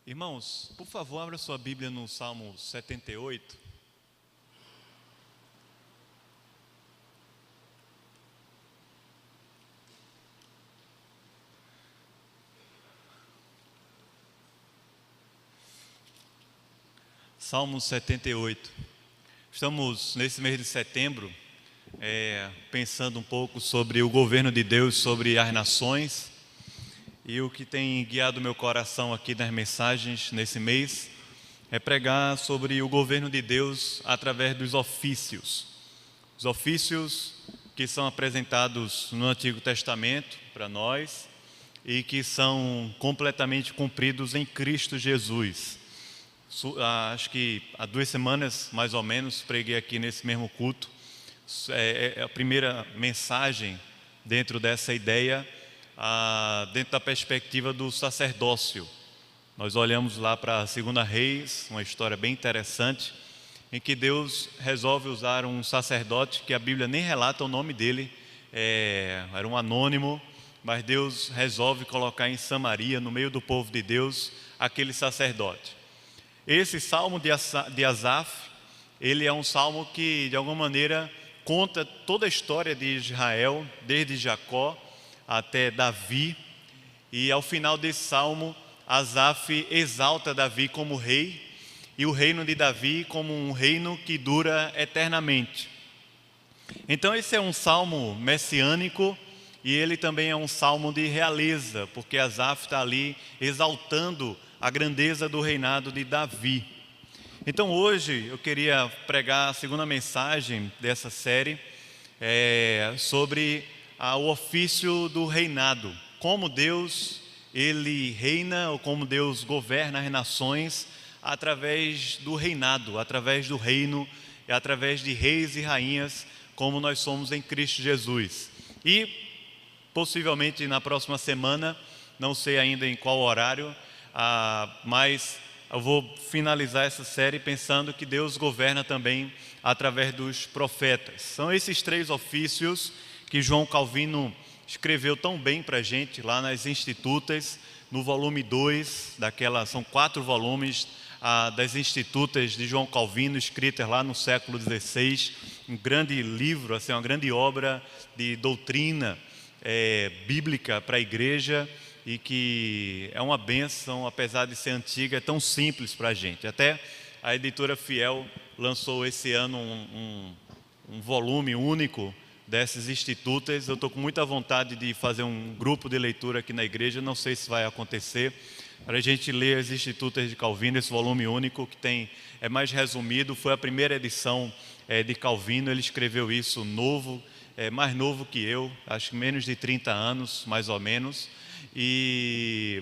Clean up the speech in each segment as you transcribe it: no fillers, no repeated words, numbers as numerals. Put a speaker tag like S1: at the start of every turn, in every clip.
S1: Irmãos, por favor, abra sua Bíblia no Salmo 78. Salmo 78. Estamos nesse mês de setembro pensando um pouco sobre o governo de Deus sobre as nações. E o que tem guiado meu coração aqui nas mensagens nesse mês é pregar sobre o governo de Deus através dos ofícios. Os ofícios que são apresentados no Antigo Testamento para nós e que são completamente cumpridos em Cristo Jesus. Acho que há 2 semanas, mais ou menos, preguei aqui nesse mesmo culto. É a primeira mensagem dentro dessa ideia, dentro da perspectiva do sacerdócio. Nós olhamos lá para a 2 Reis, uma história bem interessante, em que Deus resolve usar um sacerdote que a Bíblia nem relata o nome dele, era um anônimo, mas Deus resolve colocar em Samaria, no meio do povo de Deus, aquele sacerdote. Esse salmo de Asaf, ele é um salmo que de alguma maneira conta toda a história de Israel, desde Jacó até Davi, e ao final desse salmo, Asaf exalta Davi como rei, e o reino de Davi como um reino que dura eternamente. Então esse é um salmo messiânico, e ele também é um salmo de realeza, porque Asaf está ali exaltando a grandeza do reinado de Davi. Então hoje eu queria pregar a segunda mensagem dessa série, sobre o ofício do reinado, como Deus ele reina, ou como Deus governa as nações através do reinado, através do reino, e através de reis e rainhas, como nós somos em Cristo Jesus. E possivelmente na próxima semana, não sei ainda em qual horário, mas eu vou finalizar essa série pensando que Deus governa também através dos profetas. São esses 3 ofícios que João Calvino escreveu tão bem para a gente lá nas Institutas, no volume 2, são 4 volumes das Institutas de João Calvino, escritas lá no século XVI, um grande livro, assim, uma grande obra de doutrina bíblica para a igreja, e que é uma bênção, apesar de ser antiga, é tão simples para a gente. Até a editora Fiel lançou esse ano um volume único dessas Institutas. Eu estou com muita vontade de fazer um grupo de leitura aqui na igreja, não sei se vai acontecer, para a gente ler as Institutas de Calvino, esse volume único que é mais resumido, foi a primeira edição de Calvino, ele escreveu isso novo, mais novo que eu, acho que menos de 30 anos, mais ou menos, e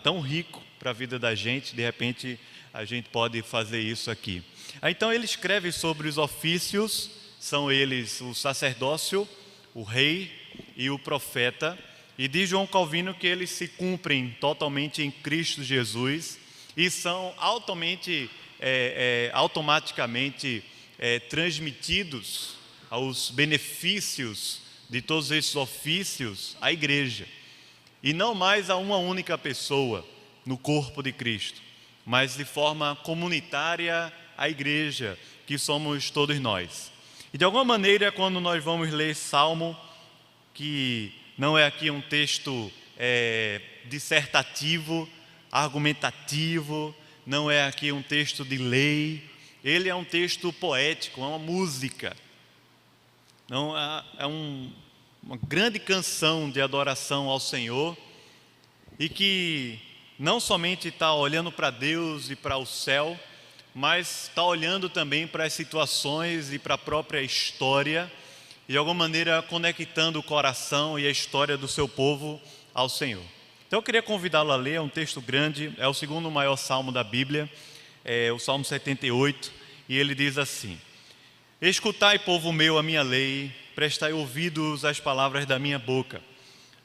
S1: tão rico para a vida da gente, de repente a gente pode fazer isso aqui. Então ele escreve sobre os ofícios, são eles o sacerdócio, o rei e o profeta, e diz João Calvino que eles se cumprem totalmente em Cristo Jesus e são automaticamente transmitidos aos benefícios de todos esses ofícios à igreja, e não mais a uma única pessoa no corpo de Cristo, mas de forma comunitária à igreja, que somos todos nós. E de alguma maneira, quando nós vamos ler Salmo, que não é aqui um texto dissertativo, argumentativo, não é aqui um texto de lei, ele é um texto poético, é uma música. Não, uma grande canção de adoração ao Senhor, e que não somente está olhando para Deus e para o céu, mas está olhando também para as situações e para a própria história, e de alguma maneira conectando o coração e a história do seu povo ao Senhor. Então eu queria convidá-lo a ler, é um texto grande, é o 2º maior salmo da Bíblia, o Salmo 78, e ele diz assim: Escutai, povo meu, a minha lei, prestai ouvidos às palavras da minha boca.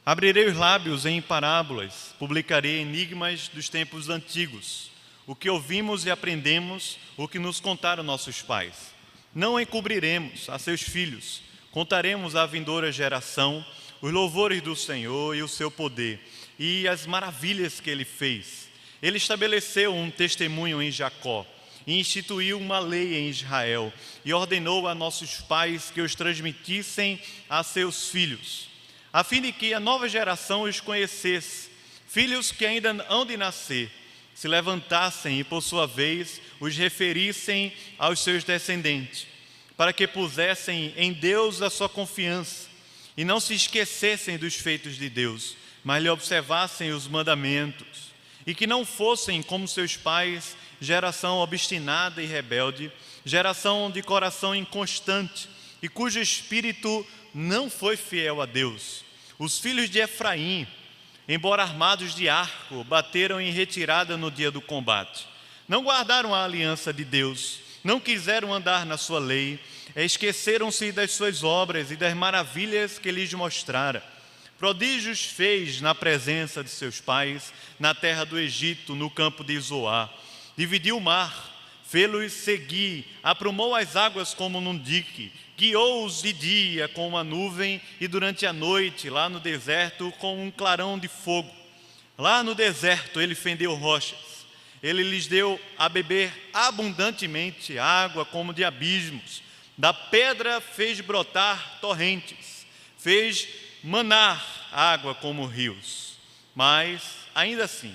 S1: Abrirei os lábios em parábolas, publicarei enigmas dos tempos antigos, o que ouvimos e aprendemos, o que nos contaram nossos pais. Não encobriremos a seus filhos, contaremos à vindoura geração os louvores do Senhor e o seu poder, e as maravilhas que Ele fez. Ele estabeleceu um testemunho em Jacó, e instituiu uma lei em Israel, e ordenou a nossos pais que os transmitissem a seus filhos, a fim de que a nova geração os conhecesse, filhos que ainda hão de nascer, se levantassem e, por sua vez, os referissem aos seus descendentes, para que pusessem em Deus a sua confiança, e não se esquecessem dos feitos de Deus, mas lhe observassem os mandamentos, e que não fossem como seus pais, geração obstinada e rebelde, geração de coração inconstante, e cujo espírito não foi fiel a Deus. Os filhos de Efraim, embora armados de arco, bateram em retirada no dia do combate. Não guardaram a aliança de Deus, não quiseram andar na sua lei, esqueceram-se das suas obras e das maravilhas que lhes mostrara. Prodígios fez na presença de seus pais, na terra do Egito, no campo de Zoar. Dividiu o mar, fê-los seguir, aprumou as águas como num dique, guiou-os de dia com uma nuvem e durante a noite, lá no deserto, com um clarão de fogo. Lá no deserto ele fendeu rochas, ele lhes deu a beber abundantemente água como de abismos. Da pedra fez brotar torrentes, fez manar água como rios. Mas, ainda assim,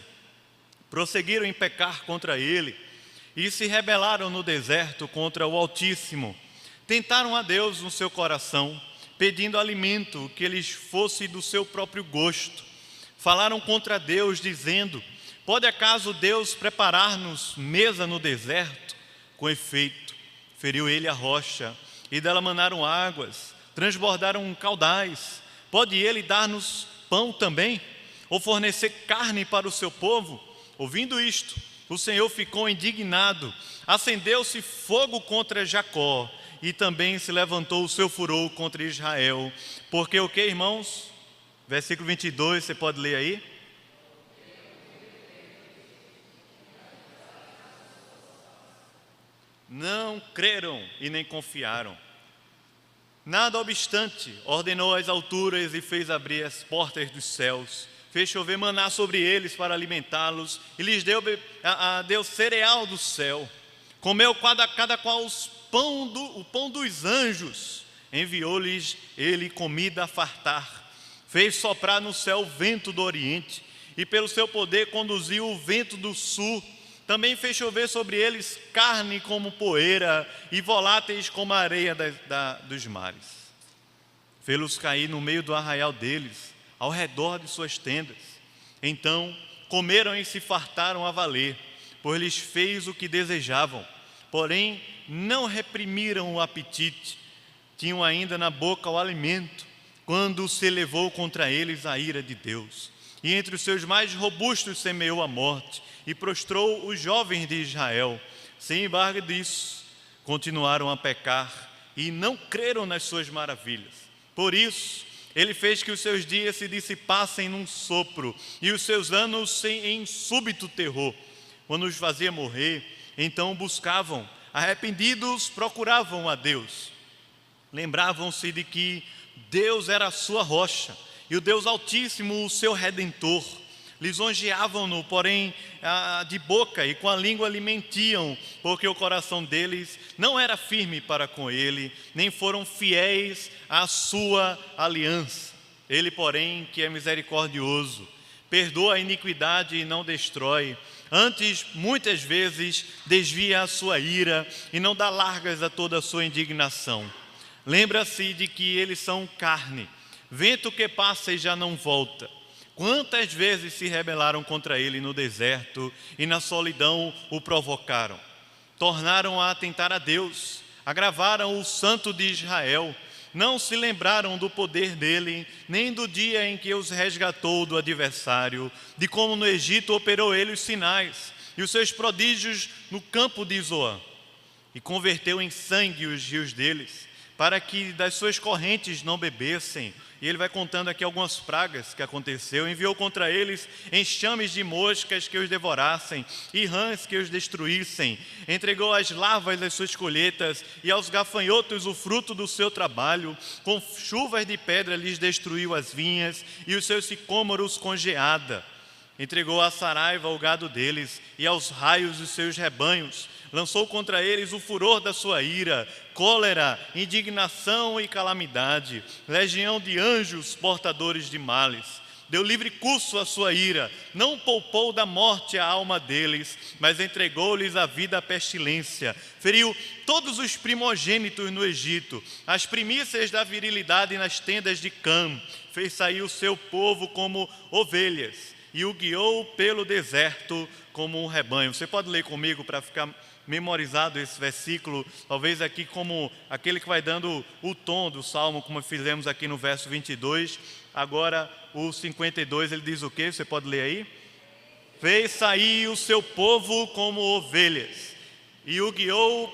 S1: prosseguiram em pecar contra ele e se rebelaram no deserto contra o Altíssimo. Tentaram a Deus no seu coração, pedindo alimento que lhes fosse do seu próprio gosto. Falaram contra Deus, dizendo: pode acaso Deus preparar-nos mesa no deserto? Com efeito, feriu ele a rocha, e dela manaram águas, transbordaram caudais. Pode ele dar-nos pão também? Ou fornecer carne para o seu povo? Ouvindo isto, o Senhor ficou indignado, acendeu-se fogo contra Jacó, e também se levantou o seu furor contra Israel. Porque o que, irmãos? Versículo 22, você pode ler aí? Não creram e nem confiaram. Nada obstante, ordenou as alturas e fez abrir as portas dos céus. Fez chover maná sobre eles para alimentá-los, e lhes deu cereal do céu. Comeu cada qual o pão dos anjos. Enviou-lhes ele comida a fartar. Fez soprar no céu o vento do oriente, e pelo seu poder conduziu o vento do sul. Também fez chover sobre eles carne como poeira, e voláteis como a areia dos mares. Fê-los cair no meio do arraial deles, ao redor de suas tendas. Então comeram e se fartaram a valer, pois lhes fez o que desejavam. Porém não reprimiram o apetite, tinham ainda na boca o alimento, quando se elevou contra eles a ira de Deus. E entre os seus mais robustos semeou a morte, e prostrou os jovens de Israel. Sem embargo disso, continuaram a pecar, e não creram nas suas maravilhas. Por isso, ele fez que os seus dias se dissipassem num sopro, e os seus anos em súbito terror. Quando os fazia morrer, então buscavam, arrependidos procuravam a Deus. Lembravam-se de que Deus era a sua rocha, e o Deus Altíssimo o seu Redentor. Lisonjeavam-no, porém, de boca, e com a língua lhe mentiam, porque o coração deles não era firme para com ele, nem foram fiéis à sua aliança. Ele, porém, que é misericordioso, perdoa a iniquidade e não destrói. Antes, muitas vezes, desvia a sua ira e não dá largas a toda a sua indignação. Lembra-se de que eles são carne, vento que passa e já não volta. Quantas vezes se rebelaram contra ele no deserto e na solidão o provocaram? Tornaram a atentar a Deus, agravaram o Santo de Israel. Não se lembraram do poder dele, nem do dia em que os resgatou do adversário, de como no Egito operou ele os sinais e os seus prodígios no campo de Zoar. E converteu em sangue os rios deles, para que das suas correntes não bebessem. E ele vai contando aqui algumas pragas que aconteceu. Enviou contra eles enxames de moscas que os devorassem, e rãs que os destruíssem. Entregou às larvas as suas colheitas, e aos gafanhotos o fruto do seu trabalho. Com chuvas de pedra lhes destruiu as vinhas, e os seus sicômoros com geada. Entregou à saraiva o gado deles e aos raios os seus rebanhos. Lançou contra eles o furor da sua ira, cólera, indignação e calamidade, legião de anjos portadores de males. Deu livre curso à sua ira, não poupou da morte a alma deles, mas entregou-lhes a vida à pestilência. Feriu todos os primogênitos no Egito, as primícias da virilidade nas tendas de Cã. Fez sair o seu povo como ovelhas e o guiou pelo deserto como um rebanho. Você pode ler comigo para ficar memorizado esse versículo, talvez aqui como aquele que vai dando o tom do Salmo, como fizemos aqui no verso 22. Agora o 52, ele diz o quê? Você pode ler aí? Fez sair o seu povo como ovelhas e o guiou,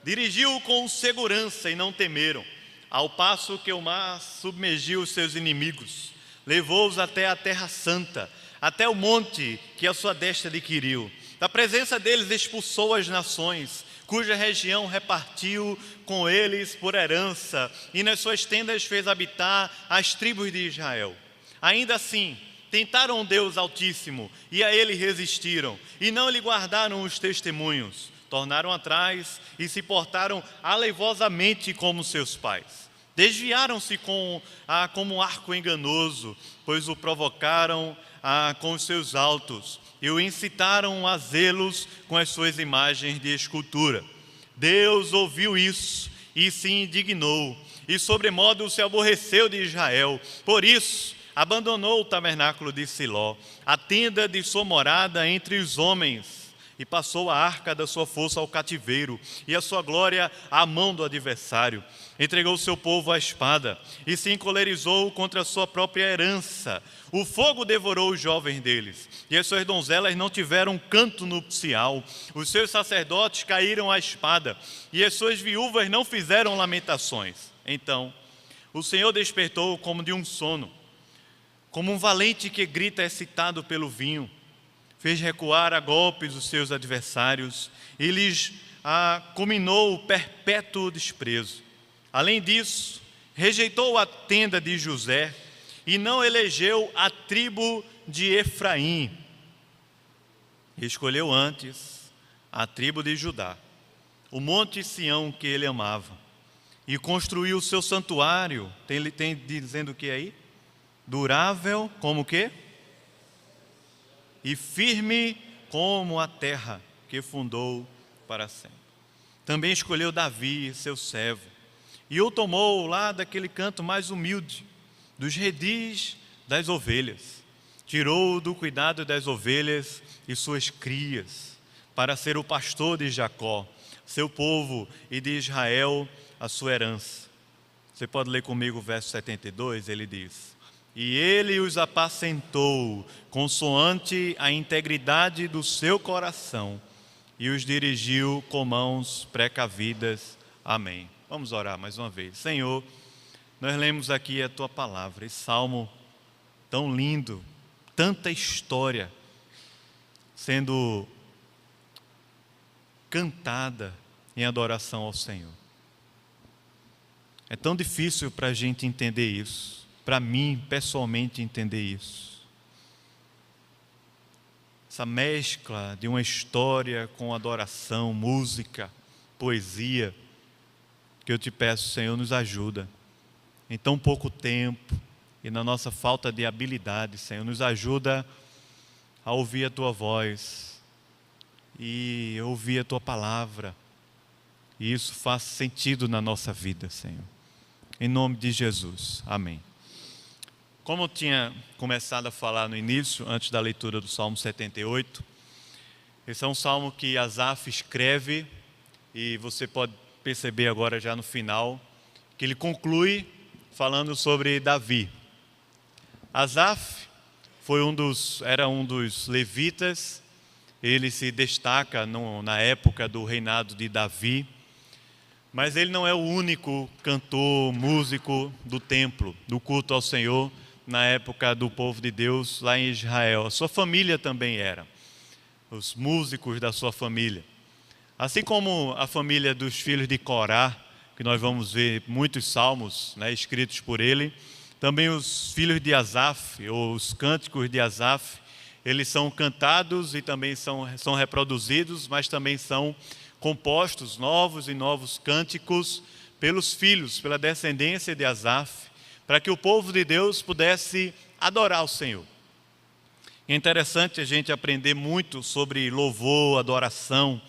S1: dirigiu com segurança e não temeram, ao passo que o mar submergiu os seus inimigos. Levou-os até a terra santa, até o monte que a sua destra adquiriu. Da presença deles expulsou as nações, cuja região repartiu com eles por herança, e nas suas tendas fez habitar as tribos de Israel. Ainda assim, tentaram Deus Altíssimo, e a ele resistiram, e não lhe guardaram os testemunhos. Tornaram atrás e se portaram aleivosamente como seus pais. Desviaram-se como um arco enganoso, pois o provocaram com os seus altos e o incitaram a zelos com as suas imagens de escultura. Deus ouviu isso e se indignou, e sobremodo se aborreceu de Israel. Por isso, abandonou o tabernáculo de Siló, a tenda de sua morada entre os homens, e passou a arca da sua força ao cativeiro, e a sua glória à mão do adversário. Entregou o seu povo à espada, e se encolerizou contra a sua própria herança. O fogo devorou os jovens deles, e as suas donzelas não tiveram canto nupcial. Os seus sacerdotes caíram à espada, e as suas viúvas não fizeram lamentações. Então, o Senhor despertou como de um sono, como um valente que grita excitado pelo vinho. Fez recuar a golpes os seus adversários e lhes comminou o perpétuo desprezo. Além disso, rejeitou a tenda de José e não elegeu a tribo de Efraim. Escolheu antes a tribo de Judá, o monte Sião que ele amava, e construiu o seu santuário. Tem dizendo o que aí? Durável como o quê? E firme como a terra que fundou para sempre. Também escolheu Davi, seu servo, e o tomou lá daquele canto mais humilde, dos redis das ovelhas. Tirou-o do cuidado das ovelhas e suas crias, para ser o pastor de Jacó, seu povo, e de Israel, a sua herança. Você pode ler comigo o verso 72, ele diz: e ele os apacentou, consoante a integridade do seu coração, e os dirigiu com mãos precavidas. Amém. Vamos orar mais uma vez. Senhor, nós lemos aqui a Tua palavra, esse salmo tão lindo, tanta história sendo cantada em adoração ao Senhor. É tão difícil para a gente entender isso. Para mim, pessoalmente, entender isso. Essa mescla de uma história com adoração, música, poesia, que eu te peço, Senhor, nos ajuda. Em tão pouco tempo e na nossa falta de habilidade, Senhor, nos ajuda a ouvir a Tua voz e ouvir a Tua palavra. E isso faz sentido na nossa vida, Senhor. Em nome de Jesus. Amém. Como eu tinha começado a falar no início, antes da leitura do Salmo 78, esse é um salmo que Asaf escreve, e você pode perceber agora já no final, que ele conclui falando sobre Davi. Asaf era um dos levitas, ele se destaca na época do reinado de Davi, mas ele não é o único cantor, músico do templo, do culto ao Senhor, na época do povo de Deus lá em Israel. A sua família também era, os músicos da sua família. Assim como a família dos filhos de Corá, que nós vamos ver muitos salmos escritos por ele, Também os filhos de Asaf, ou os cânticos de Asaf, eles são cantados e também são reproduzidos, mas também são compostos novos e novos cânticos pelos filhos, pela descendência de Asaf, para que o povo de Deus pudesse adorar o Senhor. É interessante a gente aprender muito sobre louvor, adoração,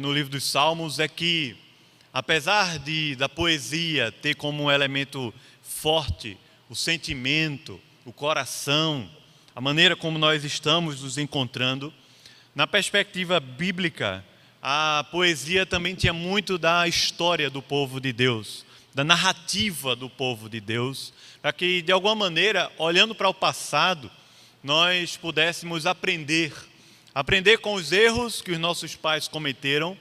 S1: no livro dos Salmos, é que, apesar da poesia ter como um elemento forte o sentimento, o coração, a maneira como nós estamos nos encontrando, na perspectiva bíblica, a poesia também tinha muito da história do povo de Deus, da narrativa do povo de Deus, para que, de alguma maneira, olhando para o passado, nós pudéssemos aprender com os erros que os nossos pais cometeram,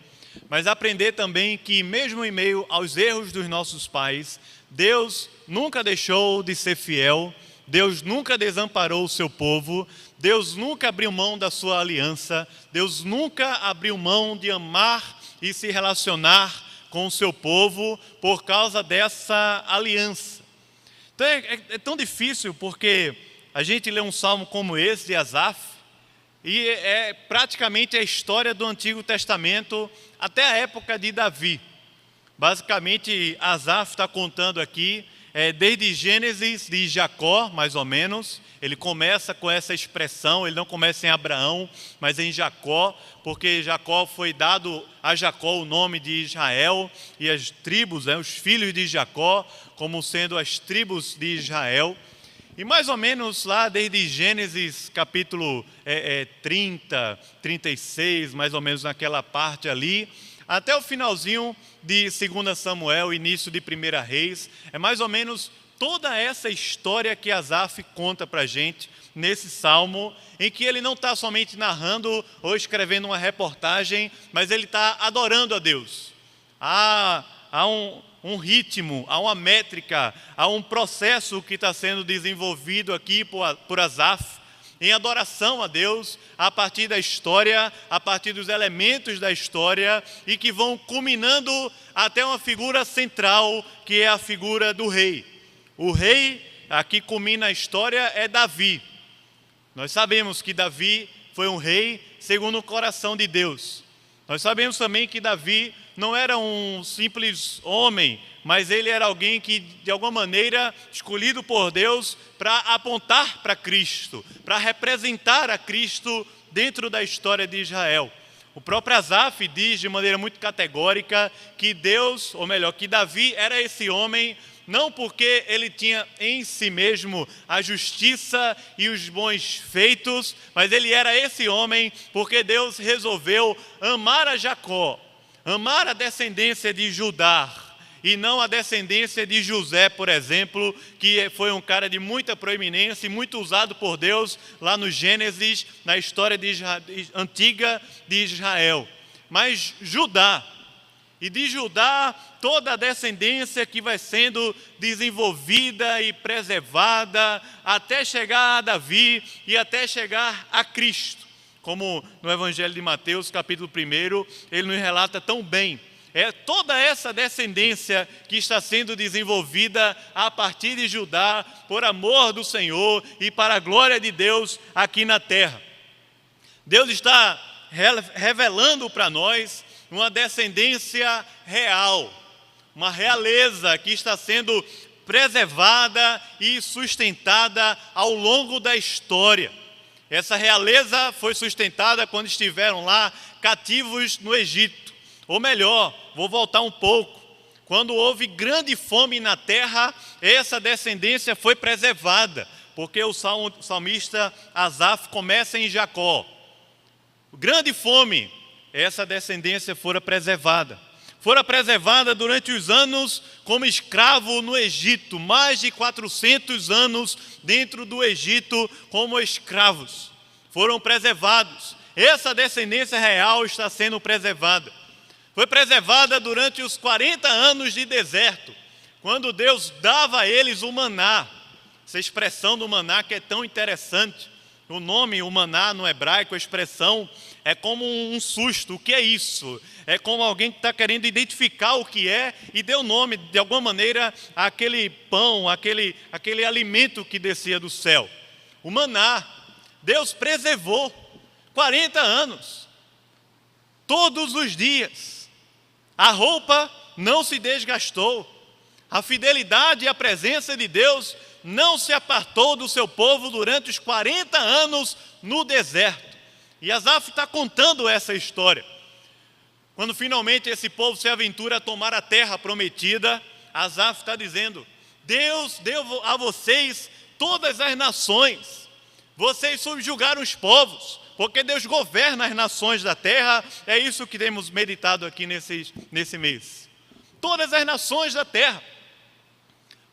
S1: mas aprender também que, mesmo em meio aos erros dos nossos pais, Deus nunca deixou de ser fiel, Deus nunca desamparou o seu povo, Deus nunca abriu mão da sua aliança, Deus nunca abriu mão de amar e se relacionar com o seu povo por causa dessa aliança. Então é tão difícil porque a gente lê um salmo como esse de Asaf e é praticamente a história do Antigo Testamento até a época de Davi. Basicamente, Asaf está contando aqui, desde Gênesis de Jacó, mais ou menos. Ele começa com essa expressão, ele não começa em Abraão, mas em Jacó, porque Jacó foi dado a Jacó o nome de Israel, e as tribos, os filhos de Jacó, como sendo as tribos de Israel. E mais ou menos lá, desde Gênesis capítulo 30, 36, mais ou menos naquela parte ali, até o finalzinho de 2 Samuel, início de 1 Reis, é mais ou menos toda essa história que Asaf conta para a gente nesse salmo, em que ele não está somente narrando ou escrevendo uma reportagem, mas ele está adorando a Deus. Há um ritmo, há uma métrica, há um processo que está sendo desenvolvido aqui por Asaf, em adoração a Deus, a partir da história, a partir dos elementos da história, e que vão culminando até uma figura central, que é a figura do rei. O rei, aqui culmina a história, é Davi. Nós sabemos que Davi foi um rei segundo o coração de Deus. Nós sabemos também que Davi não era um simples homem, mas ele era alguém que, de alguma maneira, escolhido por Deus para apontar para Cristo, para representar a Cristo dentro da história de Israel. O próprio Asaf diz de maneira muito categórica que Deus, ou melhor, que Davi era esse homem, não porque ele tinha em si mesmo a justiça e os bons feitos, mas ele era esse homem porque Deus resolveu amar a Jacó, amar a descendência de Judá, e não a descendência de José, por exemplo, que foi um cara de muita proeminência e muito usado por Deus lá no Gênesis, na história antiga de Israel. Mas Judá, e de Judá toda a descendência que vai sendo desenvolvida e preservada até chegar a Davi e até chegar a Cristo. Como no Evangelho de Mateus, capítulo 1, ele nos relata tão bem. É toda essa descendência que está sendo desenvolvida a partir de Judá, por amor do Senhor e para a glória de Deus aqui na terra. Deus está revelando para nós uma descendência real, uma realeza que está sendo preservada e sustentada ao longo da história. Essa realeza foi sustentada quando estiveram lá cativos no Egito. Ou melhor, vou voltar um pouco. Quando houve grande fome na terra, essa descendência foi preservada, porque o salmista Asaf começa em Jacó. Grande fome, essa descendência fora preservada. Fora preservada durante os anos como escravo no Egito, mais de 400 anos dentro do Egito como escravos. Foram preservados. Essa descendência real está sendo preservada. Foi preservada durante os 40 anos de deserto, quando Deus dava a eles o maná. Essa expressão do maná que é tão interessante. o nome, o maná no hebraico, a expressão, é como um susto. O que é isso? É como alguém que está querendo identificar o que é e deu nome, de alguma maneira, àquele pão, aquele alimento que descia do céu. O maná, Deus preservou 40 anos, todos os dias. A roupa não se desgastou. A fidelidade e a presença de Deus não se apartou do seu povo durante os 40 anos no deserto. E Asaf está contando essa história. Quando finalmente esse povo se aventura a tomar a terra prometida, Asaf está dizendo: Deus deu a vocês todas as nações, vocês subjugaram os povos, porque Deus governa as nações da terra. É isso que temos meditado aqui nesse mês. Todas as nações da terra,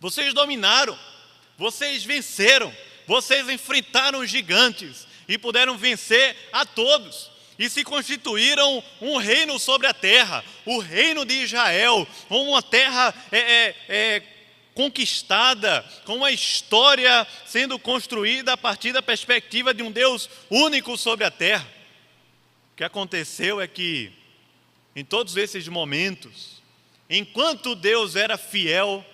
S1: vocês dominaram, vocês venceram, vocês enfrentaram os gigantes e puderam vencer a todos. E se constituíram um reino sobre a terra, o reino de Israel, uma terra conquistada, com uma história sendo construída a partir da perspectiva de um Deus único sobre a terra. O que aconteceu é que, em todos esses momentos, enquanto Deus era fiel,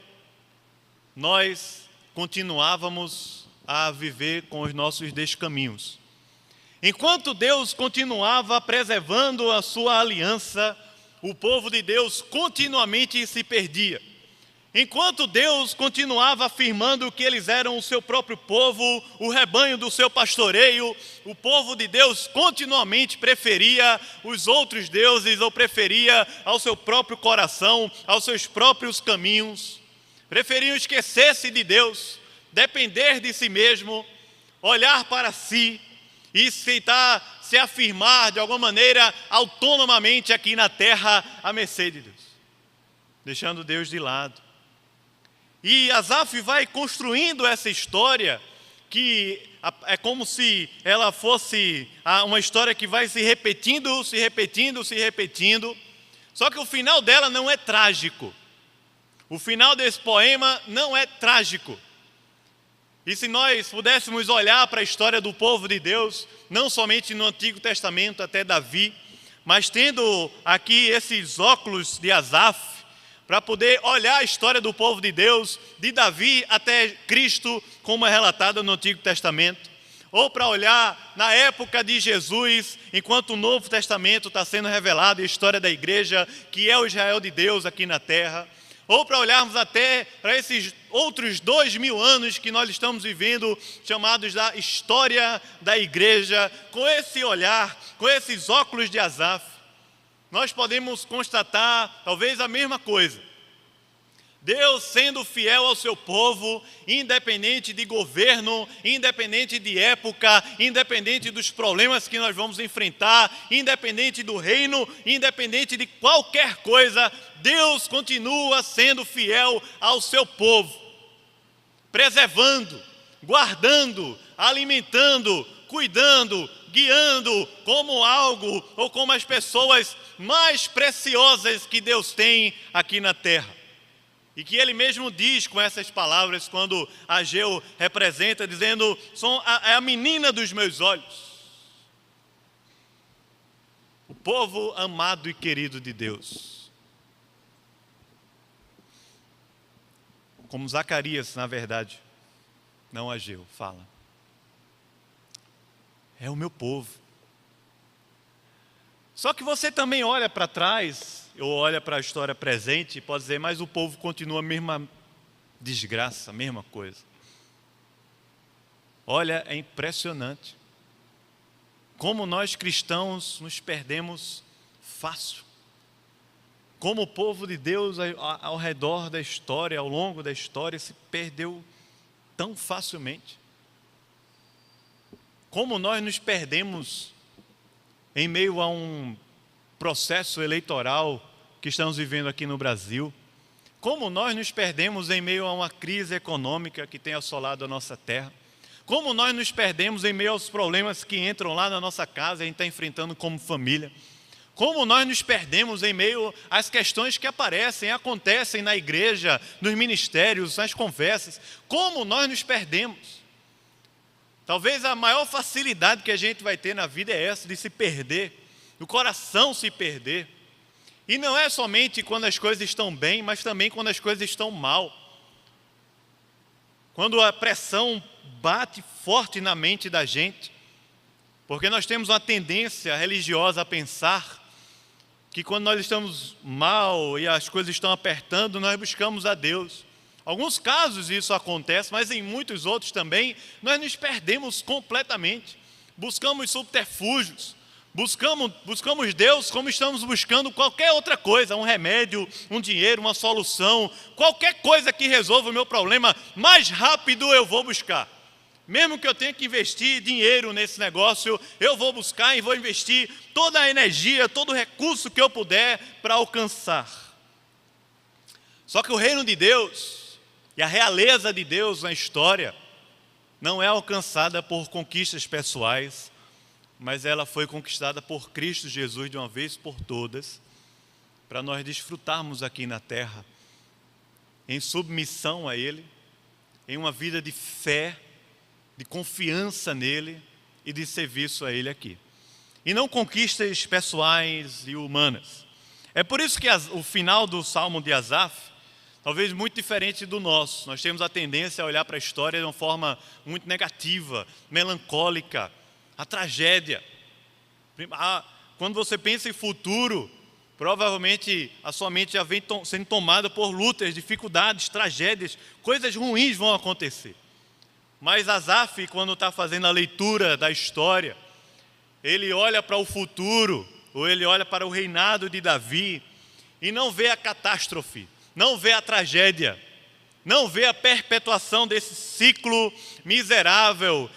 S1: nós continuávamos a viver com os nossos descaminhos. Enquanto Deus continuava preservando a sua aliança, o povo de Deus continuamente se perdia. Enquanto Deus continuava afirmando que eles eram o seu próprio povo, o rebanho do seu pastoreio, o povo de Deus continuamente preferia os outros deuses, ou preferia ao seu próprio coração, aos seus próprios caminhos. Preferiam esquecer-se de Deus, depender de si mesmo, olhar para si e tentar se afirmar de alguma maneira autonomamente aqui na terra à mercê de Deus, deixando Deus de lado. E Asaf vai construindo essa história que é como se ela fosse uma história que vai se repetindo, se repetindo, se repetindo. Só que o final dela não é trágico. O final desse poema não é trágico. E se nós pudéssemos olhar para a história do povo de Deus, não somente no Antigo Testamento até Davi, mas tendo aqui esses óculos de Asaf, para poder olhar a história do povo de Deus, de Davi até Cristo, como é relatada no Antigo Testamento, ou para olhar na época de Jesus, enquanto o Novo Testamento está sendo revelado, a história da igreja, que é o Israel de Deus aqui na terra, ou para olharmos até para esses outros 2000 anos que nós estamos vivendo, chamados da história da igreja, com esse olhar, com esses óculos de Asaf, nós podemos constatar talvez a mesma coisa. Deus sendo fiel ao seu povo, independente de governo, independente de época, independente dos problemas que nós vamos enfrentar, independente do reino, independente de qualquer coisa, Deus continua sendo fiel ao seu povo, preservando, guardando, alimentando, cuidando, guiando como algo ou como as pessoas mais preciosas que Deus tem aqui na terra. E que ele mesmo diz com essas palavras quando Ageu representa, dizendo: é a menina dos meus olhos. O povo amado e querido de Deus. Como Zacarias, na verdade, não Ageu, fala. É o meu povo. Só que você também olha para trás, ou olha para a história presente e pode dizer: mas o povo continua a mesma desgraça, a mesma coisa. Olha, é impressionante como nós cristãos nos perdemos fácil. Como o povo de Deus ao redor da história, ao longo da história, se perdeu tão facilmente. Como nós nos perdemos em meio a um processo eleitoral que estamos vivendo aqui no Brasil. Como nós nos perdemos em meio a uma crise econômica que tem assolado a nossa terra. Como nós nos perdemos em meio aos problemas que entram lá na nossa casa e a gente está enfrentando como família. Como nós nos perdemos em meio às questões que acontecem na igreja, nos ministérios, nas conversas. Como nós nos perdemos. Talvez a maior facilidade que a gente vai ter na vida é essa, de se perder, o coração se perder. E não é somente quando as coisas estão bem, mas também quando as coisas estão mal. Quando a pressão bate forte na mente da gente, porque nós temos uma tendência religiosa a pensar que quando nós estamos mal e as coisas estão apertando, nós buscamos a Deus. Em alguns casos isso acontece, mas em muitos outros também, nós nos perdemos completamente. Buscamos subterfúgios, buscamos Deus como estamos buscando qualquer outra coisa, um remédio, um dinheiro, uma solução, qualquer coisa que resolva o meu problema, mais rápido eu vou buscar. Mesmo que eu tenha que investir dinheiro nesse negócio, eu vou buscar e vou investir toda a energia, todo o recurso que eu puder para alcançar. Só que o reino de Deus e a realeza de Deus na história não é alcançada por conquistas pessoais, mas ela foi conquistada por Cristo Jesus de uma vez por todas, para nós desfrutarmos aqui na terra, em submissão a Ele, em uma vida de fé, de confiança nele e de serviço a Ele aqui. E não conquistas pessoais e humanas. É por isso que o final do Salmo de Asaf, talvez muito diferente do nosso. Nós temos a tendência a olhar para a história de uma forma muito negativa, melancólica, a tragédia. Quando você pensa em futuro, provavelmente a sua mente já vem sendo tomada por lutas, dificuldades, tragédias, coisas ruins vão acontecer. Mas Asaf, quando está fazendo a leitura da história, ele olha para o futuro, ou ele olha para o reinado de Davi, e não vê a catástrofe, não vê a tragédia, não vê a perpetuação desse ciclo miserável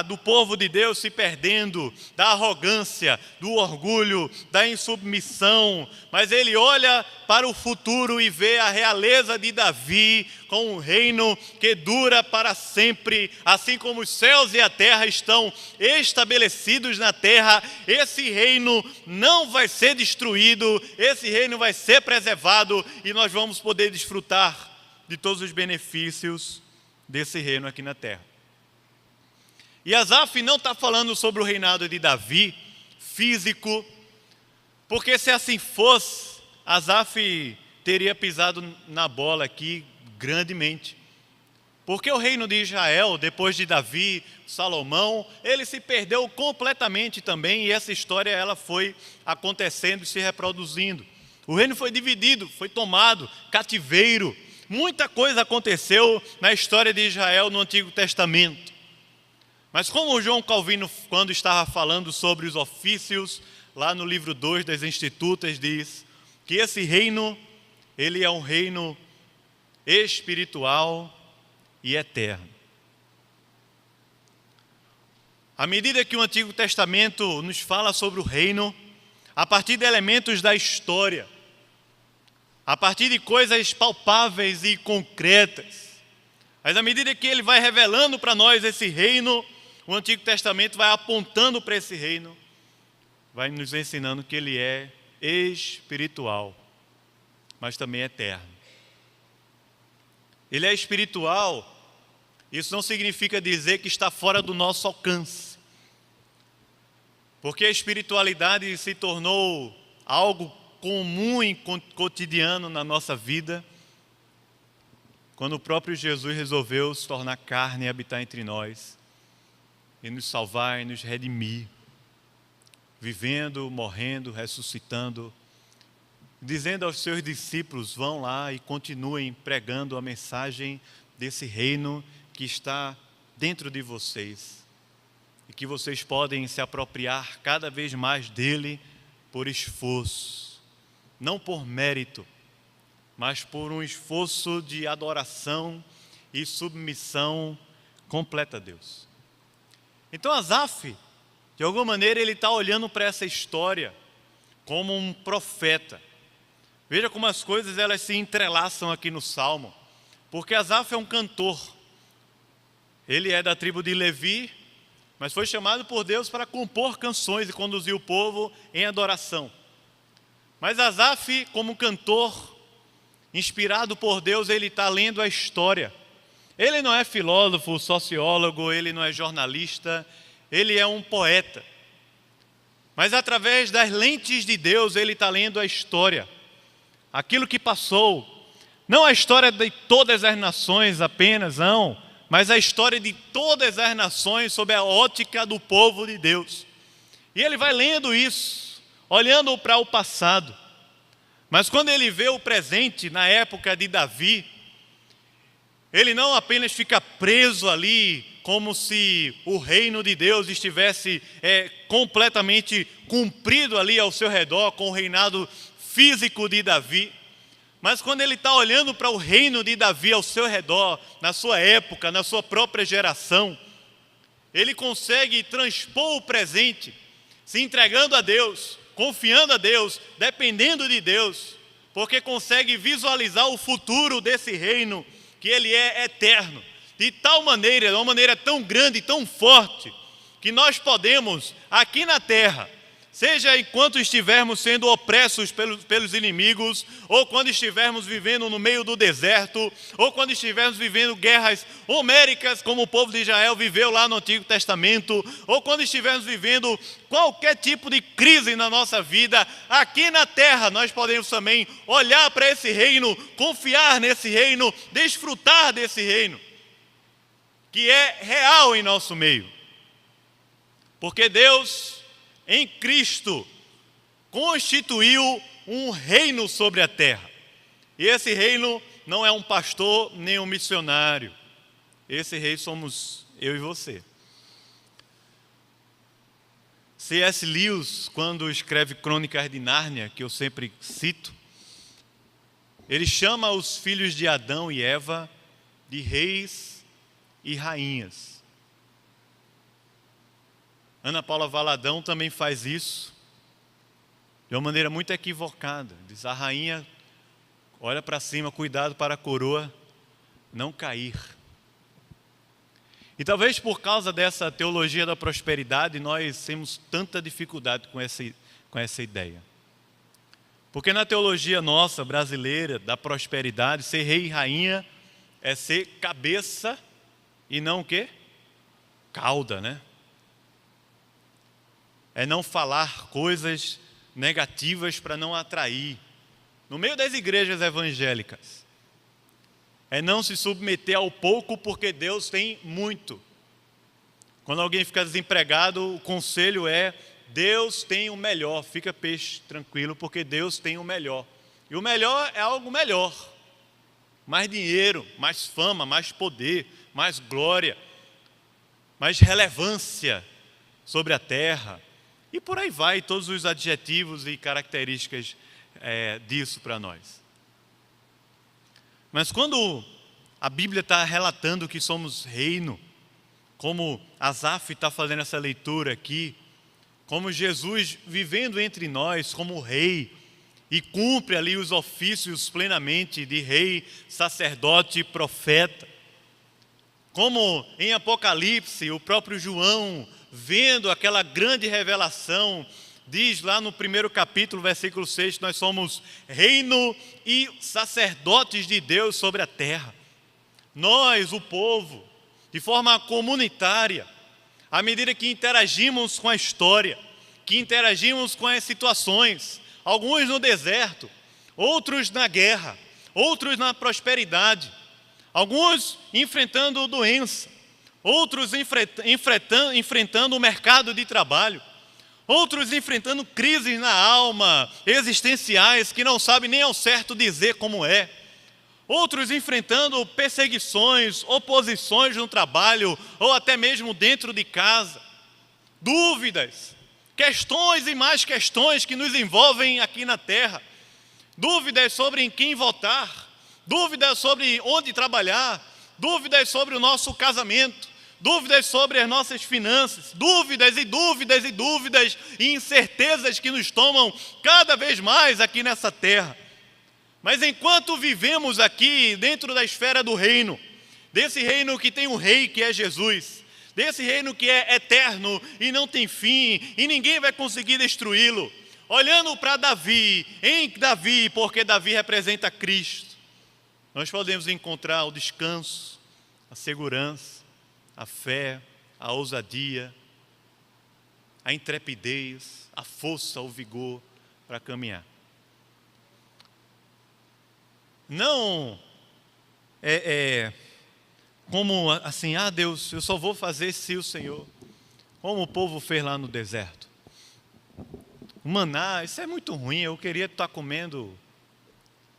S1: do povo de Deus se perdendo, da arrogância, do orgulho, da insubmissão, mas ele olha para o futuro e vê a realeza de Davi com um reino que dura para sempre, assim como os céus e a terra estão estabelecidos na terra, esse reino não vai ser destruído, esse reino vai ser preservado e nós vamos poder desfrutar de todos os benefícios desse reino aqui na terra. E Asaf não está falando sobre o reinado de Davi, físico, porque se assim fosse, Asaf teria pisado na bola aqui grandemente. Porque o reino de Israel, depois de Davi, Salomão, ele se perdeu completamente também, e essa história ela foi acontecendo e se reproduzindo. O reino foi dividido, foi tomado, cativeiro. Muita coisa aconteceu na história de Israel no Antigo Testamento. Mas como o João Calvino, quando estava falando sobre os ofícios, lá no livro 2 das Institutas, diz que esse reino, ele é um reino espiritual e eterno. À medida que o Antigo Testamento nos fala sobre o reino, a partir de elementos da história, a partir de coisas palpáveis e concretas. Mas à medida que ele vai revelando para nós esse reino, o Antigo Testamento vai apontando para esse reino, vai nos ensinando que ele é espiritual, mas também eterno. Ele é espiritual, isso não significa dizer que está fora do nosso alcance, porque a espiritualidade se tornou algo comum e cotidiano na nossa vida, quando o próprio Jesus resolveu se tornar carne e habitar entre nós, e nos salvar e nos redimir, vivendo, morrendo, ressuscitando, dizendo aos seus discípulos, vão lá e continuem pregando a mensagem desse reino que está dentro de vocês, e que vocês podem se apropriar cada vez mais dele por esforço, não por mérito, mas por um esforço de adoração e submissão completa a Deus. Então Asaf, de alguma maneira, ele está olhando para essa história como um profeta. Veja como as coisas elas se entrelaçam aqui no Salmo, porque Asaf é um cantor. Ele é da tribo de Levi, mas foi chamado por Deus para compor canções e conduzir o povo em adoração. Mas Asaf, como cantor, inspirado por Deus, ele está lendo a história. Ele não é filósofo, sociólogo, ele não é jornalista, ele é um poeta. Mas através das lentes de Deus, ele está lendo a história, aquilo que passou. Não a história de todas as nações apenas, não, mas a história de todas as nações sob a ótica do povo de Deus. E ele vai lendo isso, olhando para o passado. Mas quando ele vê o presente, na época de Davi, ele não apenas fica preso ali, como se o reino de Deus estivesse completamente cumprido ali ao seu redor, com o reinado físico de Davi. Mas quando ele está olhando para o reino de Davi ao seu redor, na sua época, na sua própria geração, ele consegue transpor o presente, se entregando a Deus, confiando a Deus, dependendo de Deus, porque consegue visualizar o futuro desse reino, que ele é eterno, de tal maneira, de uma maneira tão grande e tão forte, que nós podemos, aqui na terra, seja enquanto estivermos sendo opressos pelos inimigos, ou quando estivermos vivendo no meio do deserto, ou quando estivermos vivendo guerras homéricas, como o povo de Israel viveu lá no Antigo Testamento, ou quando estivermos vivendo qualquer tipo de crise na nossa vida, aqui na terra nós podemos também olhar para esse reino, confiar nesse reino, desfrutar desse reino, que é real em nosso meio. Porque Deus, em Cristo, constituiu um reino sobre a terra. E esse reino não é um pastor nem um missionário. Esse rei somos eu e você. C.S. Lewis, quando escreve Crônicas de Nárnia, que eu sempre cito, ele chama os filhos de Adão e Eva de reis e rainhas. Ana Paula Valadão também faz isso de uma maneira muito equivocada. Diz: a rainha olha para cima, cuidado para a coroa não cair. E talvez por causa dessa teologia da prosperidade, nós temos tanta dificuldade com essa ideia. Porque na teologia nossa, brasileira, da prosperidade, ser rei e rainha é ser cabeça e não o quê? Cauda, né? É não falar coisas negativas para não atrair. No meio das igrejas evangélicas, é não se submeter ao pouco porque Deus tem muito. Quando alguém fica desempregado, o conselho é: Deus tem o melhor, fica peixe tranquilo porque Deus tem o melhor. E o melhor é algo melhor. Mais dinheiro, mais fama, mais poder, mais glória, mais relevância sobre a terra. E por aí vai, todos os adjetivos e características disso para nós. Mas quando a Bíblia está relatando que somos reino, como Asaf está fazendo essa leitura aqui, como Jesus vivendo entre nós como rei, e cumpre ali os ofícios plenamente de rei, sacerdote e profeta, como em Apocalipse, o próprio João, vendo aquela grande revelação, diz lá no primeiro capítulo, versículo 6, nós somos reino e sacerdotes de Deus sobre a terra. Nós, o povo, de forma comunitária, à medida que interagimos com a história, que interagimos com as situações, alguns no deserto, outros na guerra, outros na prosperidade, alguns enfrentando doença, outros enfrentando o mercado de trabalho, outros enfrentando crises na alma, existenciais, que não sabem nem ao certo dizer como é, outros enfrentando perseguições, oposições no trabalho, ou até mesmo dentro de casa, dúvidas, questões e mais questões que nos envolvem aqui na terra, dúvidas sobre em quem votar, dúvidas sobre onde trabalhar, dúvidas sobre o nosso casamento, dúvidas sobre as nossas finanças, dúvidas e dúvidas e dúvidas e incertezas que nos tomam cada vez mais aqui nessa terra. Mas enquanto vivemos aqui dentro da esfera do reino, desse reino que tem um rei que é Jesus, desse reino que é eterno e não tem fim, e ninguém vai conseguir destruí-lo, olhando para Davi, em Davi, porque Davi representa Cristo, nós podemos encontrar o descanso, a segurança, a fé, a ousadia, a intrepidez, a força, o vigor para caminhar. Não como assim, Deus, eu só vou fazer se o Senhor, como o povo fez lá no deserto. O maná, isso é muito ruim, eu queria estar comendo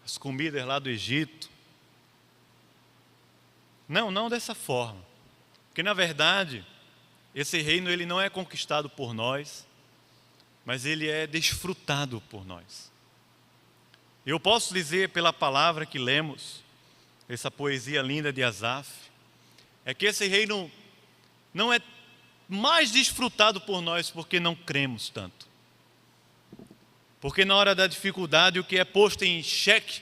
S1: as comidas lá do Egito. Não dessa forma. Porque na verdade, esse reino ele não é conquistado por nós, mas ele é desfrutado por nós. Eu posso dizer pela palavra que lemos, essa poesia linda de Asaf, é que esse reino não é mais desfrutado por nós porque não cremos tanto. Porque na hora da dificuldade o que é posto em xeque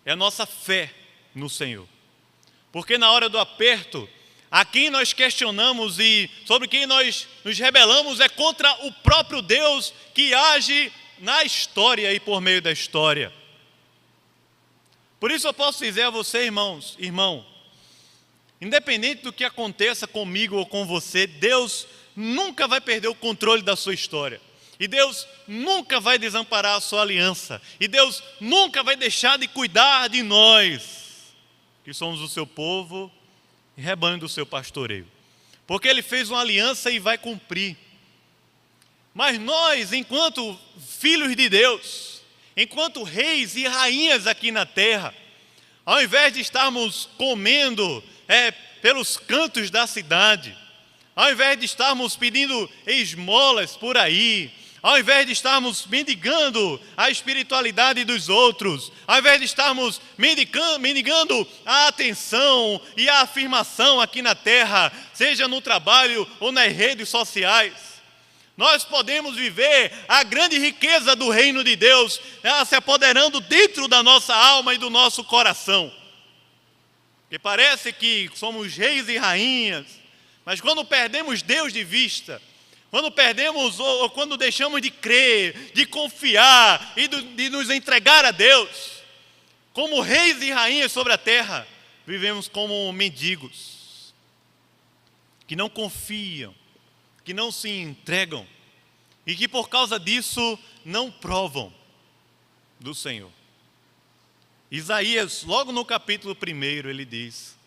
S1: é a nossa fé no Senhor. Porque na hora do aperto, a quem nós questionamos e sobre quem nós nos rebelamos é contra o próprio Deus que age na história e por meio da história. Por isso eu posso dizer a você, irmão, independente do que aconteça comigo ou com você, Deus nunca vai perder o controle da sua história. E Deus nunca vai desamparar a sua aliança. E Deus nunca vai deixar de cuidar de nós, que somos o seu povo e rebanho do seu pastoreio. Porque Ele fez uma aliança e vai cumprir. Mas nós, enquanto filhos de Deus, enquanto reis e rainhas aqui na terra, ao invés de estarmos comendo pelos cantos da cidade, ao invés de estarmos pedindo esmolas por aí, ao invés de estarmos mendigando a espiritualidade dos outros, ao invés de estarmos mendigando a atenção e a afirmação aqui na terra, seja no trabalho ou nas redes sociais, nós podemos viver a grande riqueza do reino de Deus, se apoderando dentro da nossa alma e do nosso coração. Porque parece que somos reis e rainhas, mas quando perdemos Deus de vista, quando perdemos ou quando deixamos de crer, de confiar e de nos entregar a Deus, como reis e rainhas sobre a terra, vivemos como mendigos, que não confiam, que não se entregam e que por causa disso não provam do Senhor. Isaías, logo no capítulo 1, ele diz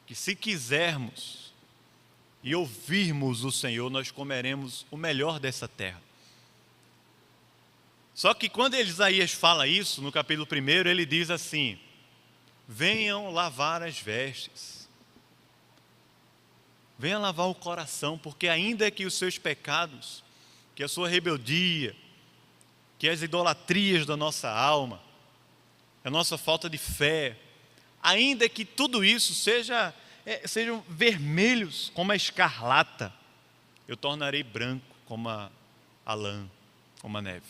S1: que se quisermos e ouvirmos o Senhor, nós comeremos o melhor dessa terra. Só que quando Isaías fala isso, no capítulo 1, ele diz assim: venham lavar as vestes, venha lavar o coração, porque ainda que os seus pecados, que a sua rebeldia, que as idolatrias da nossa alma, a nossa falta de fé, ainda que tudo isso sejam vermelhos como a escarlata, eu tornarei branco como a lã, como a neve.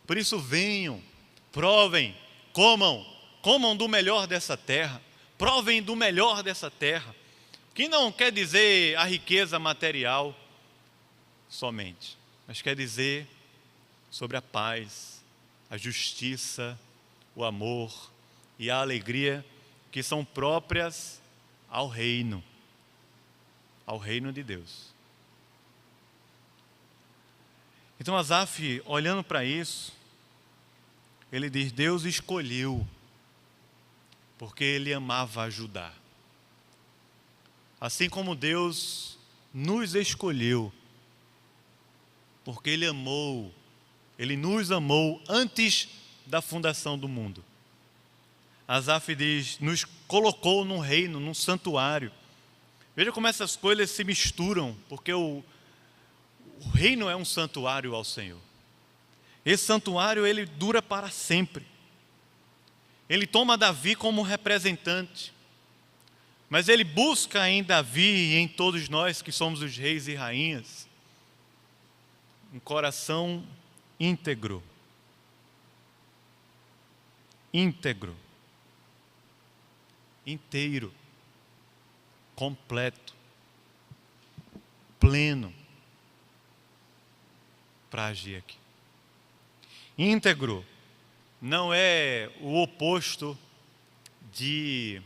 S1: Por isso venham, provem, comam do melhor dessa terra, provem do melhor dessa terra, que não quer dizer a riqueza material somente, mas quer dizer sobre a paz, a justiça, o amor e a alegria que são próprias ao reino de Deus. Então Asaf, olhando para isso, ele diz: Deus escolheu, porque Ele amava ajudar. Assim como Deus nos escolheu, porque Ele nos amou antes da fundação do mundo. Asaf diz, nos colocou num reino, num santuário. Veja como essas coisas se misturam, porque o reino é um santuário ao Senhor. Esse santuário, ele dura para sempre. Ele toma Davi como representante, mas ele busca em Davi e em todos nós que somos os reis e rainhas, um coração íntegro, inteiro, completo, pleno, para agir aqui. Íntegro não é o oposto de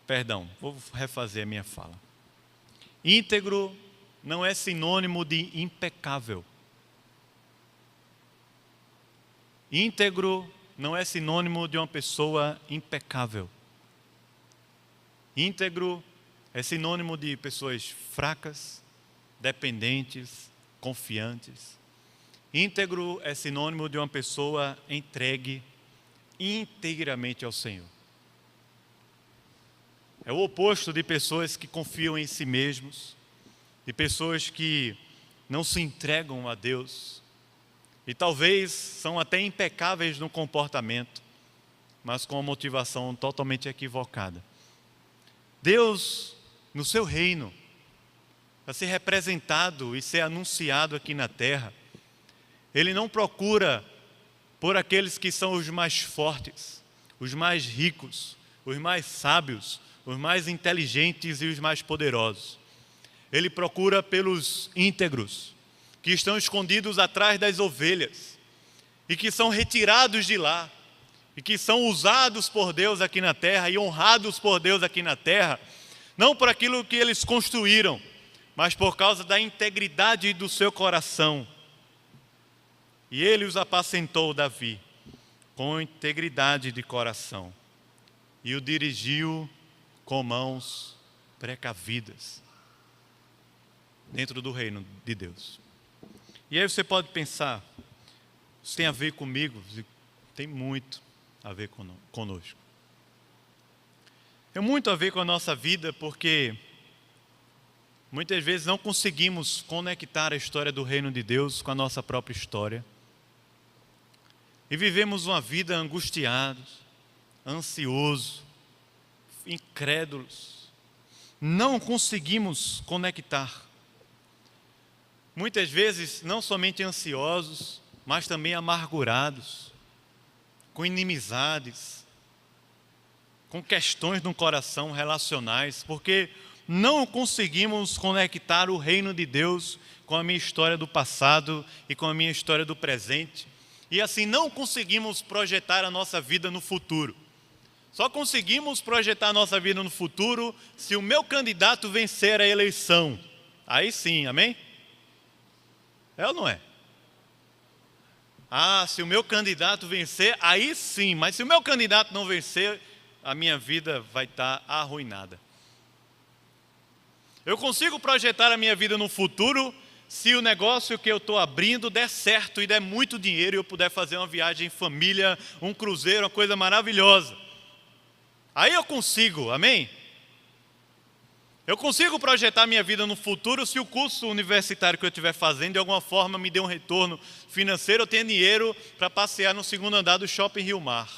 S1: Perdão, vou refazer a minha fala. Íntegro não é sinônimo de impecável. Íntegro não é sinônimo de uma pessoa impecável. Íntegro é sinônimo de pessoas fracas, dependentes, confiantes. Íntegro é sinônimo de uma pessoa entregue inteiramente ao Senhor. É o oposto de pessoas que confiam em si mesmos, de pessoas que não se entregam a Deus e talvez são até impecáveis no comportamento, mas com uma motivação totalmente equivocada. Deus, no seu reino, para ser representado e ser anunciado aqui na terra, Ele não procura por aqueles que são os mais fortes, os mais ricos, os mais sábios, os mais inteligentes e os mais poderosos. Ele procura pelos íntegros, que estão escondidos atrás das ovelhas e que são retirados de lá e que são usados por Deus aqui na terra e honrados por Deus aqui na terra, não por aquilo que eles construíram, mas por causa da integridade do seu coração. E Ele os apacentou, Davi, com integridade de coração e o dirigiu com mãos precavidas dentro do reino de Deus. E aí você pode pensar, isso tem a ver comigo? Tem muito a ver conosco. Tem muito a ver com a nossa vida, porque muitas vezes não conseguimos conectar a história do reino de Deus com a nossa própria história. E vivemos uma vida angustiados, ansiosos, incrédulos. Não conseguimos conectar. Muitas vezes não somente ansiosos, mas também amargurados, com inimizades, com questões no coração relacionais, porque não conseguimos conectar o reino de Deus com a minha história do passado e com a minha história do presente. E assim não conseguimos projetar a nossa vida no futuro. Só conseguimos projetar a nossa vida no futuro se o meu candidato vencer a eleição. Aí sim, amém? É ou não é? Se o meu candidato vencer, aí sim. Mas se o meu candidato não vencer, a minha vida vai estar arruinada. Eu consigo projetar a minha vida no futuro se o negócio que eu estou abrindo der certo e der muito dinheiro e eu puder fazer uma viagem em família, um cruzeiro, uma coisa maravilhosa. Aí eu consigo, amém? Eu consigo projetar minha vida no futuro se o curso universitário que eu estiver fazendo de alguma forma me dê um retorno financeiro, eu tenho dinheiro para passear no segundo andar do Shopping Rio Mar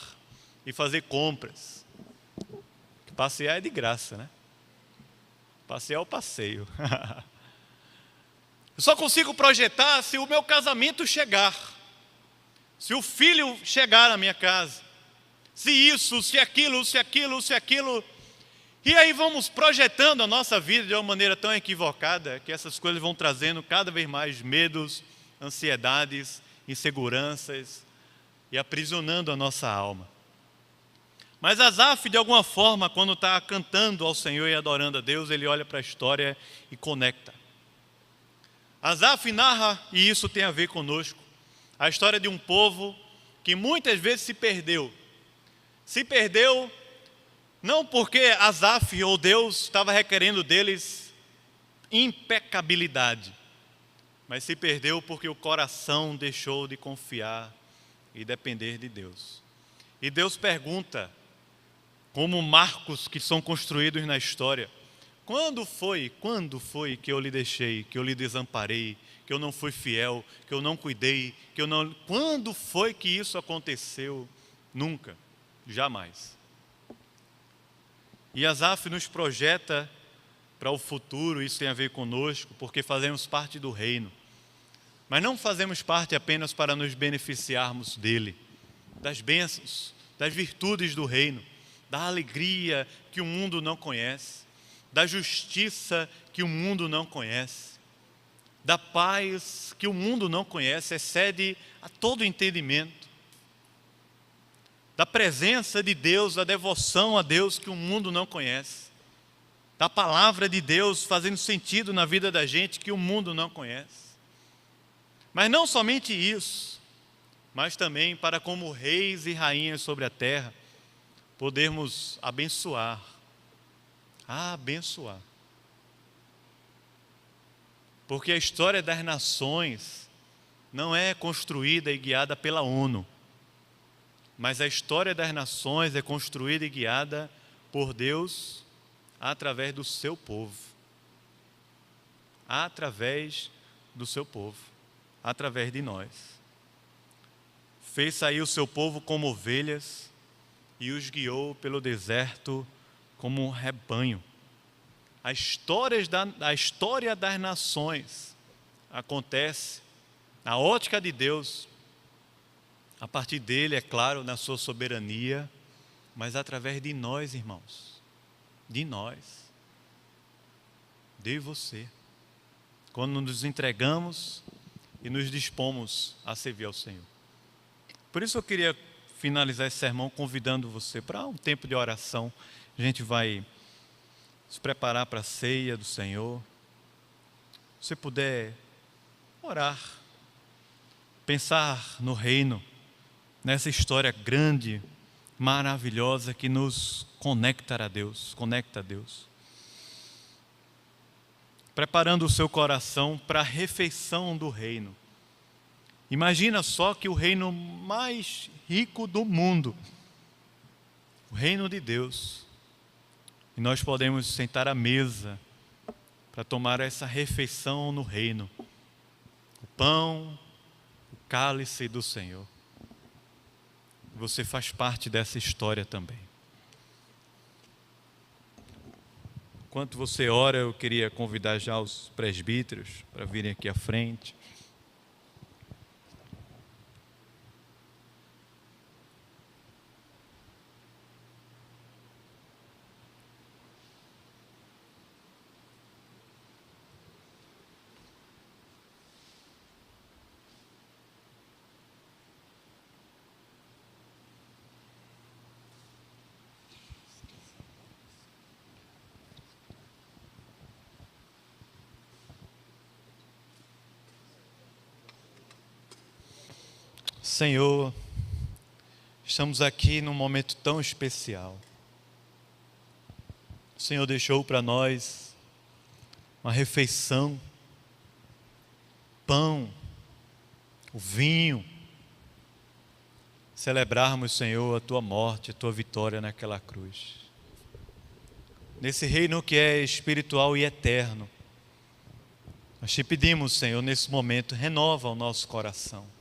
S1: e fazer compras. Passear é de graça, né? Passear é o passeio. Eu só consigo projetar se o meu casamento chegar, se o filho chegar na minha casa, se isso, se aquilo, se aquilo, se aquilo. E aí vamos projetando a nossa vida de uma maneira tão equivocada que essas coisas vão trazendo cada vez mais medos, ansiedades, inseguranças e aprisionando a nossa alma. Mas Asaf, de alguma forma, quando está cantando ao Senhor e adorando a Deus, ele olha para a história e conecta. Asaf narra, e isso tem a ver conosco, a história de um povo que muitas vezes se perdeu. Se perdeu não porque Asaf ou Deus estava requerendo deles impecabilidade, mas se perdeu porque o coração deixou de confiar e depender de Deus. E Deus pergunta, como marcos que são construídos na história, quando foi que eu lhe deixei, que eu lhe desamparei, que eu não fui fiel, que eu não cuidei, quando foi que isso aconteceu? Nunca, jamais. E Asaf nos projeta para o futuro, isso tem a ver conosco, porque fazemos parte do reino. Mas não fazemos parte apenas para nos beneficiarmos dele, das bênçãos, das virtudes do reino, da alegria que o mundo não conhece, da justiça que o mundo não conhece, da paz que o mundo não conhece, excede a todo entendimento. da presença de Deus, da devoção a Deus que o mundo não conhece, da palavra de Deus fazendo sentido na vida da gente que o mundo não conhece. Mas não somente isso, mas também para como reis e rainhas sobre a terra, podermos abençoar. Porque a história das nações não é construída e guiada pela ONU, mas a história das nações é construída e guiada por Deus através do seu povo. Através do seu povo, através de nós. Fez sair o seu povo como ovelhas e os guiou pelo deserto como um rebanho. A história das nações acontece na ótica de Deus, a partir dele, é claro, na sua soberania, mas através de nós, irmãos, de nós, de você, quando nos entregamos e nos dispomos a servir ao Senhor. Por isso eu queria finalizar esse sermão convidando você para um tempo de oração. A gente vai se preparar para a ceia do Senhor. Se você puder orar, pensar no reino, nessa história grande, maravilhosa que nos conecta a Deus. Preparando o seu coração para a refeição do reino. Imagina só que o reino mais rico do mundo, o reino de Deus, e nós podemos sentar à mesa para tomar essa refeição no reino, o pão, o cálice do Senhor. Você faz parte dessa história também. Enquanto você ora, eu queria convidar já os presbíteros para virem aqui à frente. Senhor, estamos aqui num momento tão especial. O Senhor deixou para nós uma refeição, pão, o vinho, celebrarmos, Senhor, a Tua morte, a Tua vitória naquela cruz. Nesse reino que é espiritual e eterno, nós te pedimos, Senhor, nesse momento, renova o nosso coração.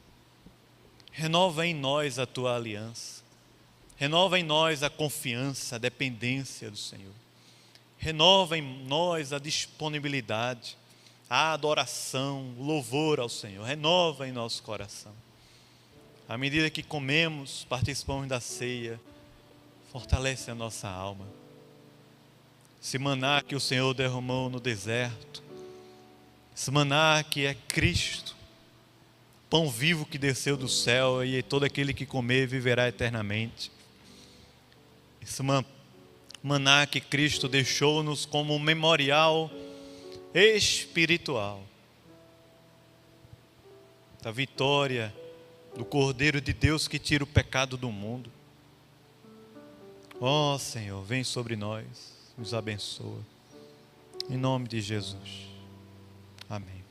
S1: Renova em nós a Tua aliança. Renova em nós a confiança, a dependência do Senhor. Renova em nós a disponibilidade, a adoração, o louvor ao Senhor. Renova em nosso coração. À medida que comemos, participamos da ceia, fortalece a nossa alma. Esse maná que o Senhor derramou no deserto, esse maná que é Cristo, pão vivo que desceu do céu, e todo aquele que comer viverá eternamente. Esse maná que Cristo deixou-nos como um memorial espiritual da vitória do Cordeiro de Deus que tira o pecado do mundo. Ó Senhor, vem sobre nós, nos abençoa. Em nome de Jesus. Amém.